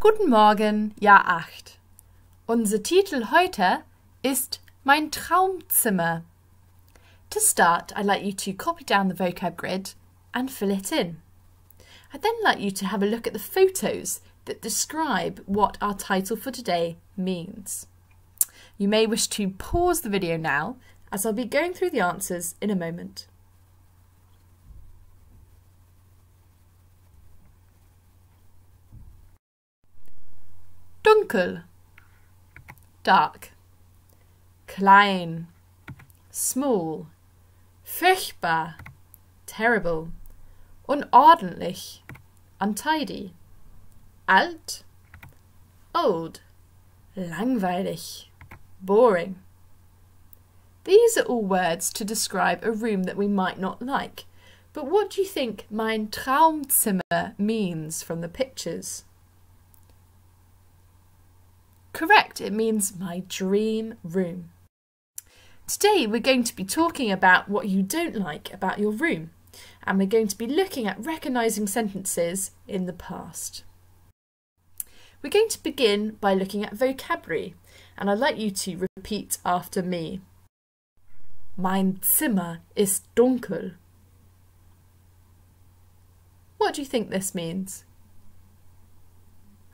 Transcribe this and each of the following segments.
Guten Morgen, Jahr 8. Unser Titel heute ist Mein Traumzimmer. To start, I'd like you to copy down the vocab grid and fill it in. I'd then like you to have a look at the photos that describe what our title for today means. You may wish to pause the video now, as I'll be going through the answers in a moment. Dunkel, dark. Klein, small. Furchtbar, terrible. Unordentlich, untidy. Alt, old. Langweilig, boring. These are all words to describe a room that we might not like. But what do you think mein Traumzimmer means from the pictures? Correct, it means my dream room. Today we're going to be talking about what you don't like about your room, and we're going to be looking at recognising sentences in the past. We're going to begin by looking at vocabulary, and I'd like you to repeat after me. Mein Zimmer ist dunkel. What do you think this means?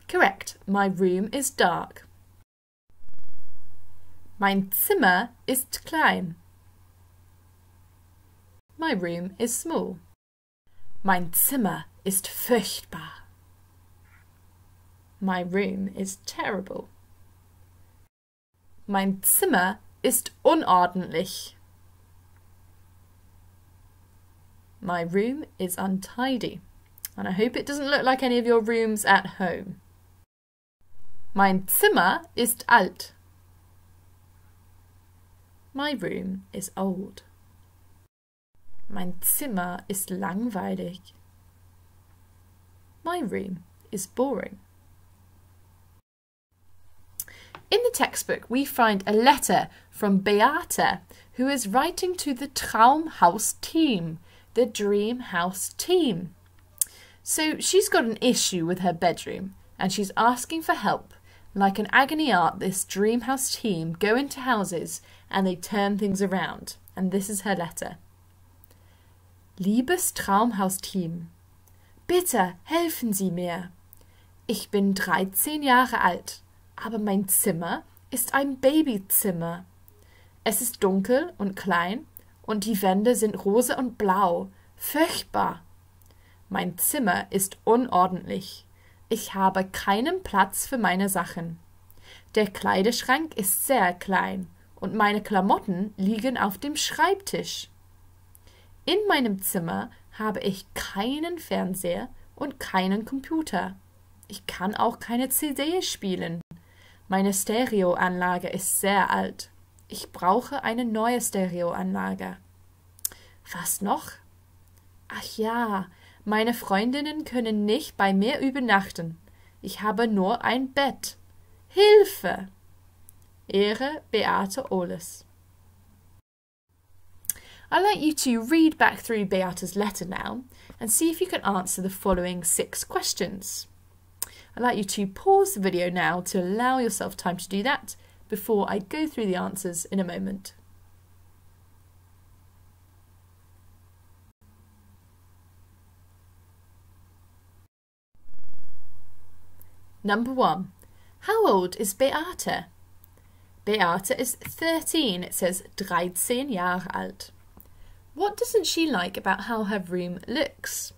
Correct, my room is dark. Mein Zimmer ist klein. My room is small. Mein Zimmer ist furchtbar. My room is terrible. Mein Zimmer ist unordentlich. My room is untidy. And I hope it doesn't look like any of your rooms at home. Mein Zimmer ist alt. My room is old. Mein Zimmer ist langweilig. My room is boring. In the textbook, we find a letter from Beate, who is writing to the Traumhaus team, the Dream House team. So she's got an issue with her bedroom, and she's asking for help. Like an agony aunt, this Dream House team go into houses and they turn things around. And this is her letter. Liebes Traumhaus-Team, bitte helfen Sie mir. Ich bin 13 Jahre alt, aber mein Zimmer ist ein Babyzimmer. Es ist dunkel und klein und die Wände sind rosa und blau. Furchtbar. Mein Zimmer ist unordentlich. Ich habe keinen Platz für meine Sachen. Der Kleiderschrank ist sehr klein und meine Klamotten liegen auf dem Schreibtisch. In meinem Zimmer habe ich keinen Fernseher und keinen Computer. Ich kann auch keine CD spielen. Meine Stereoanlage ist sehr alt. Ich brauche eine neue Stereoanlage. Was noch? Ach ja, meine Freundinnen können nicht bei mir übernachten. Ich habe nur ein Bett. Hilfe! Ihre Beate Oles. I'd like you to read back through Beate's letter now and see if you can answer the following 6 questions. I'd like you to pause the video now to allow yourself time to do that before I go through the answers in a moment. Number 1. How old is Beate? Beate is 13. It says 13 Jahre alt. What doesn't she like about how her room looks?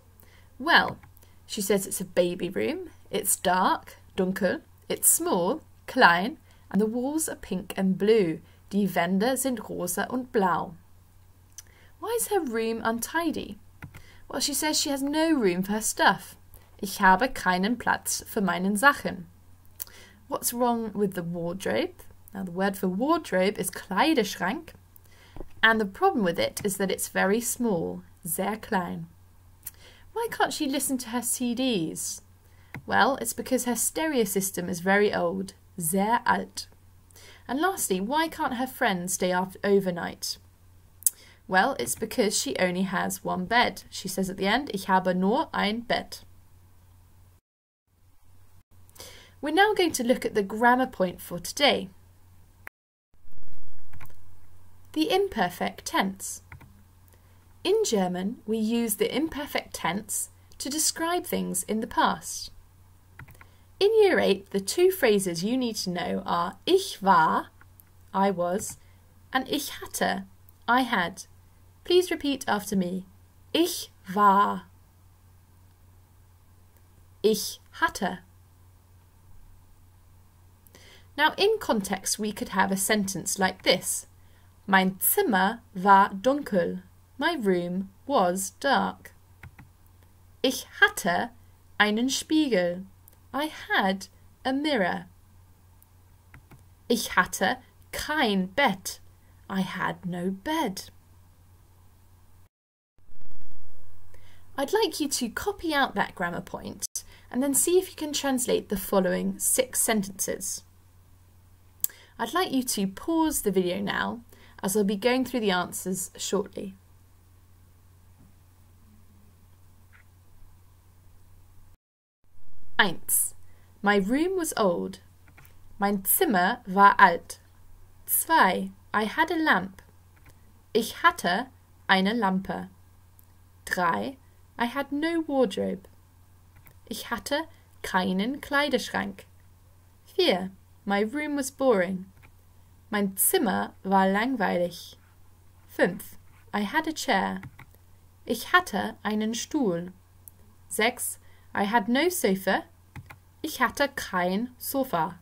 Well, she says it's a baby room, it's dark, dunkel, it's small, klein, and the walls are pink and blue. Die Wände sind rosa und blau. Why is her room untidy? Well, she says she has no room for her stuff. Ich habe keinen Platz für meinen Sachen. What's wrong with the wardrobe? Now the word for wardrobe is Kleiderschrank, and the problem with it is that it's very small, sehr klein. Why can't she listen to her CDs? Well, it's because her stereo system is very old, sehr alt. And lastly, why can't her friends stay up overnight? Well, it's because she only has one bed. She says at the end, ich habe nur ein Bett. We're now going to look at the grammar point for today. The imperfect tense. In German, we use the imperfect tense to describe things in the past. In Year 8, the two phrases you need to know are ich war, I was, and ich hatte, I had. Please repeat after me. Ich war. Ich hatte. Now, in context, we could have a sentence like this. Mein Zimmer war dunkel. My room was dark. Ich hatte einen Spiegel. I had a mirror. Ich hatte kein Bett. I had no bed. I'd like you to copy out that grammar point and then see if you can translate the following 6 sentences. I'd like you to pause the video now, as I'll be going through the answers shortly. Eins. My room was old. Mein Zimmer war alt. 2. I had a lamp. Ich hatte eine Lampe. 3. I had no wardrobe. Ich hatte keinen Kleiderschrank. 4. My room was boring. Mein Zimmer war langweilig. 5. I had a chair. Ich hatte einen Stuhl. 6. I had no sofa. Ich hatte kein Sofa.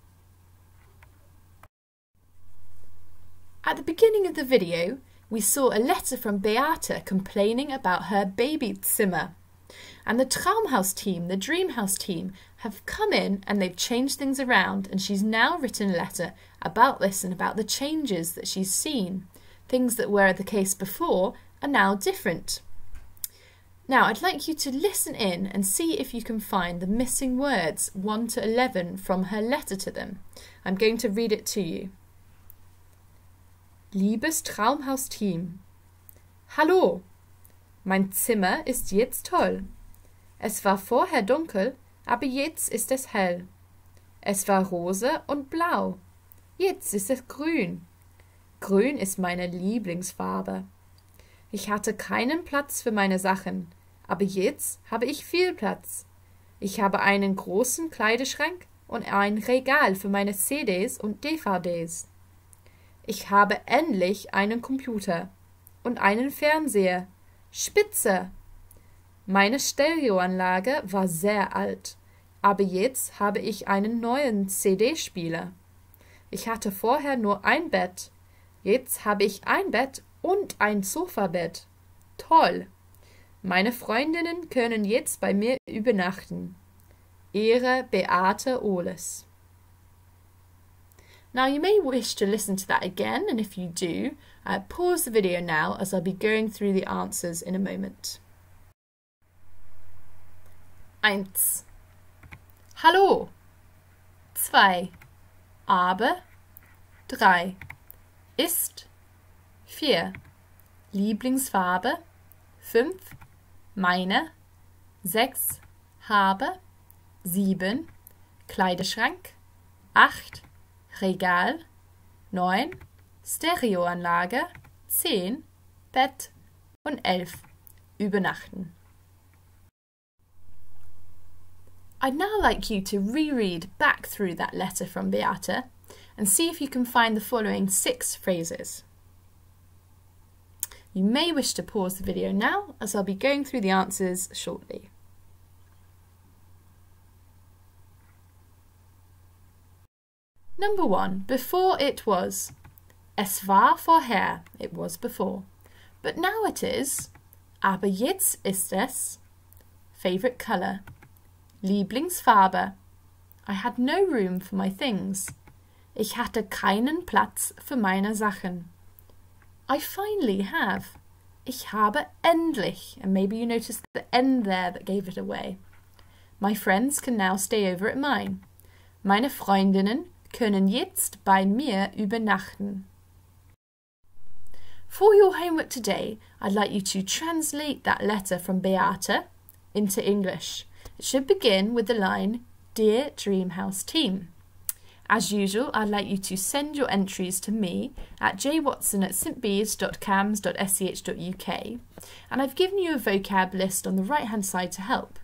At the beginning of the video, we saw a letter from Beate complaining about her baby Zimmer. And the Traumhaus team, the Dreamhouse team, have come in and they've changed things around, and she's now written a letter about this and about the changes that she's seen. Things that were the case before are now different. Now, I'd like you to listen in and see if you can find the missing words 1 to 11 from her letter to them. I'm going to read it to you. Liebes Traumhaus-Team, Hallo! Mein Zimmer ist jetzt toll. Es war vorher dunkel, aber jetzt ist es hell. Es war rosa und blau. Jetzt ist es grün. Grün ist meine Lieblingsfarbe. Ich hatte keinen Platz für meine Sachen, aber jetzt habe ich viel Platz. Ich habe einen großen Kleiderschrank und ein Regal für meine CDs und DVDs. Ich habe endlich einen Computer und einen Fernseher. Spitze! Meine Stereoanlage war sehr alt, aber jetzt habe ich einen neuen CD-Spieler. Ich hatte vorher nur ein Bett. Jetzt habe ich ein Bett und ein Sofabett. Toll! Meine Freundinnen können jetzt bei mir übernachten. Ihre Beate Ohles. Now you may wish to listen to that again, and if you do, pause the video now as I'll be going through the answers in a moment. 1. Hallo. 2. Aber. 3. Ist. 4. Lieblingsfarbe. 5. Meine. 6. Habe. 7. Kleiderschrank. 8. Regal. 9. Stereoanlage. 10. Bett. Und 11. Übernachten. I'd now like you to reread back through that letter from Beate and see if you can find the following 6 phrases. You may wish to pause the video now, as I'll be going through the answers shortly. Number 1. Before it was. Es war vorher. It was before. But now it is. Aber jetzt ist es. Favorite colour. Lieblingsfarbe. I had no room for my things. Ich hatte keinen Platz für meine Sachen. I finally have. Ich habe endlich. And maybe you noticed the end there that gave it away. My friends can now stay over at mine. Meine Freundinnen können jetzt bei mir übernachten. For your homework today, I'd like you to translate that letter from Beate into English. It should begin with the line, Dear Dreamhouse Team, as usual, I'd like you to send your entries to me at jwatson@stbees.cams.sch.uk, and I've given you a vocab list on the right-hand side to help.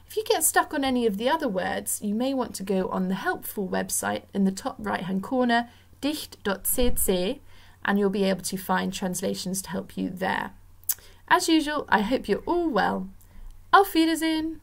If you get stuck on any of the other words, you may want to go on the helpful website in the top right-hand corner, dicht.cc, and you'll be able to find translations to help you there. As usual, I hope you're all well. Auf Wiedersehen!